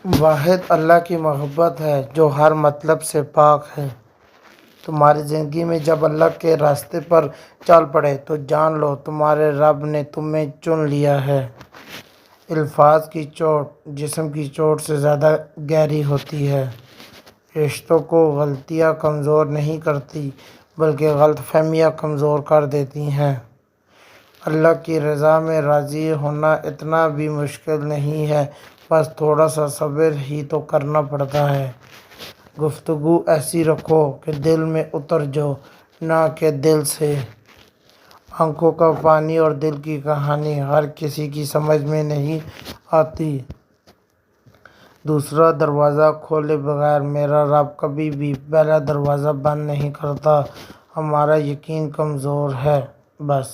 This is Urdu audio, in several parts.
واحد اللہ کی محبت ہے جو ہر مطلب سے پاک ہے۔ تمہاری زندگی میں جب اللہ کے راستے پر چل پڑے تو جان لو تمہارے رب نے تمہیں چن لیا ہے۔ الفاظ کی چوٹ جسم کی چوٹ سے زیادہ گہری ہوتی ہے۔ رشتوں کو غلطیاں کمزور نہیں کرتی بلکہ غلط فہمیاں کمزور کر دیتی ہیں۔ اللہ کی رضا میں راضی ہونا اتنا بھی مشکل نہیں ہے، بس تھوڑا سا صبر ہی تو کرنا پڑتا ہے۔ گفتگو ایسی رکھو کہ دل میں اتر جاؤ، نہ کہ دل سے۔ آنکھوں کا پانی اور دل کی کہانی ہر کسی کی سمجھ میں نہیں آتی۔ دوسرا دروازہ کھولے بغیر میرا رب کبھی بھی پہلا دروازہ بند نہیں کرتا۔ ہمارا یقین کمزور ہے، بس۔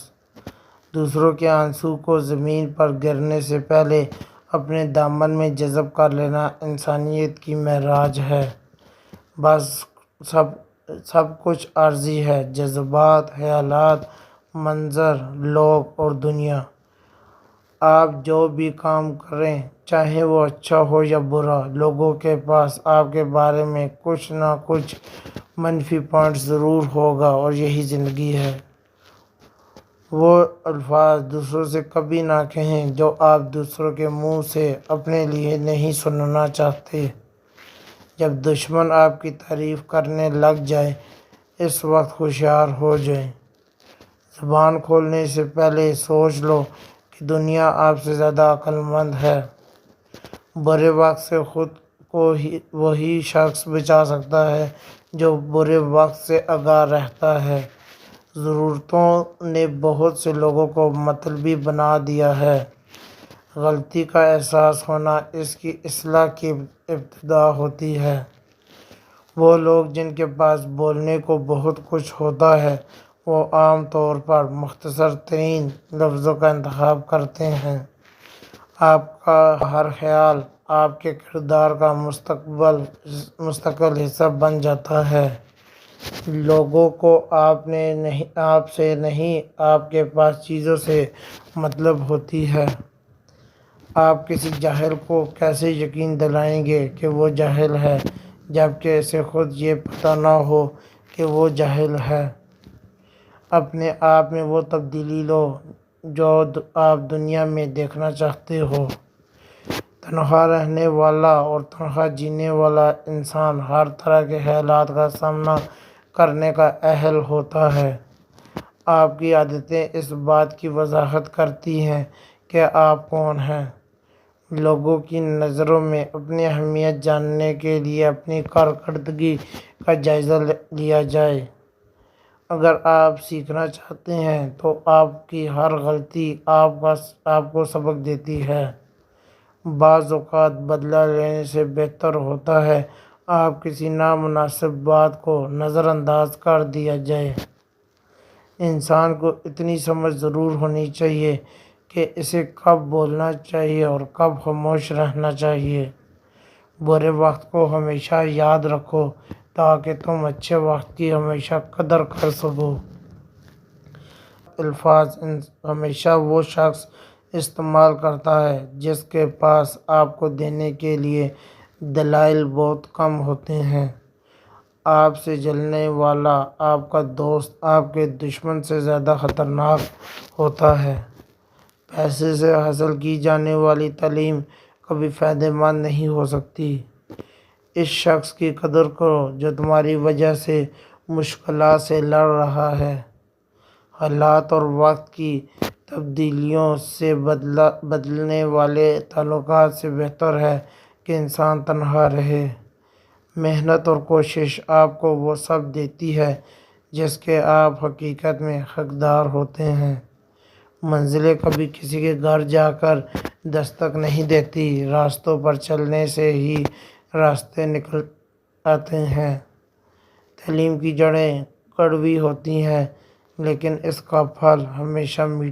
دوسروں کے آنسو کو زمین پر گرنے سے پہلے اپنے دامن میں جذب کر لینا انسانیت کی معراج ہے۔ بس سب کچھ عارضی ہے، جذبات، خیالات، منظر، لوگ اور دنیا۔ آپ جو بھی کام کریں، چاہے وہ اچھا ہو یا برا، لوگوں کے پاس آپ کے بارے میں کچھ نہ کچھ منفی پوائنٹ ضرور ہوگا، اور یہی زندگی ہے۔ وہ الفاظ دوسروں سے کبھی نہ کہیں جو آپ دوسروں کے منہ سے اپنے لیے نہیں سننا چاہتے۔ جب دشمن آپ کی تعریف کرنے لگ جائے، اس وقت ہوشیار ہو جائیں۔ زبان کھولنے سے پہلے سوچ لو کہ دنیا آپ سے زیادہ عقل مند ہے۔ برے وقت سے خود کو وہی شخص بچا سکتا ہے جو برے وقت سے آگاہ رہتا ہے۔ ضرورتوں نے بہت سے لوگوں کو مطلبی بنا دیا ہے۔ غلطی کا احساس ہونا اس کی اصلاح کی ابتدا ہوتی ہے۔ وہ لوگ جن کے پاس بولنے کو بہت کچھ ہوتا ہے، وہ عام طور پر مختصر ترین لفظوں کا انتخاب کرتے ہیں۔ آپ کا ہر خیال آپ کے کردار کا مستقل حصہ بن جاتا ہے۔ لوگوں کو آپ سے نہیں، آپ کے پاس چیزوں سے مطلب ہوتی ہے۔ آپ کسی جاہل کو کیسے یقین دلائیں گے کہ وہ جاہل ہے، جبکہ اسے خود یہ پتہ نہ ہو کہ وہ جاہل ہے۔ اپنے آپ میں وہ تبدیلی لا جو آپ دنیا میں دیکھنا چاہتے ہو۔ تنہا رہنے والا اور تنہا جینے والا انسان ہر طرح کے حالات کا سامنا کرنے کا اہل ہوتا ہے۔ آپ کی عادتیں اس بات کی وضاحت کرتی ہیں کہ آپ کون ہیں۔ لوگوں کی نظروں میں اپنی اہمیت جاننے کے لیے اپنی کارکردگی کا جائزہ لیا جائے۔ اگر آپ سیکھنا چاہتے ہیں تو آپ کی ہر غلطی آپ کو سبق دیتی ہے۔ بعض اوقات بدلہ لینے سے بہتر ہوتا ہے آپ کسی نامناسب بات کو نظر انداز کر دیا جائے۔ انسان کو اتنی سمجھ ضرور ہونی چاہیے کہ اسے کب بولنا چاہیے اور کب خاموش رہنا چاہیے۔ برے وقت کو ہمیشہ یاد رکھو تاکہ تم اچھے وقت کی ہمیشہ قدر کر سکو۔ الفاظ ہمیشہ وہ شخص استعمال کرتا ہے جس کے پاس آپ کو دینے کے لیے دلائل بہت کم ہوتے ہیں۔ آپ سے جلنے والا آپ کا دوست آپ کے دشمن سے زیادہ خطرناک ہوتا ہے۔ پیسے سے حاصل کی جانے والی تعلیم کبھی فائدہ مند نہیں ہو سکتی۔ اس شخص کی قدر کرو جو تمہاری وجہ سے مشکلات سے لڑ رہا ہے۔ حالات اور وقت کی تبدیلیوں سے بدلنے والے تعلقات سے بہتر ہے کہ انسان تنہا رہے۔ محنت اور کوشش آپ کو وہ سب دیتی ہے جس کے آپ حقیقت میں حقدار ہوتے ہیں۔ منزلیں کبھی کسی کے گھر جا کر دستک نہیں دیتی، راستوں پر چلنے سے ہی راستے نکل آتے ہیں۔ تعلیم کی جڑیں کڑوی ہوتی ہیں لیکن اس کا پھل ہمیشہ میٹھا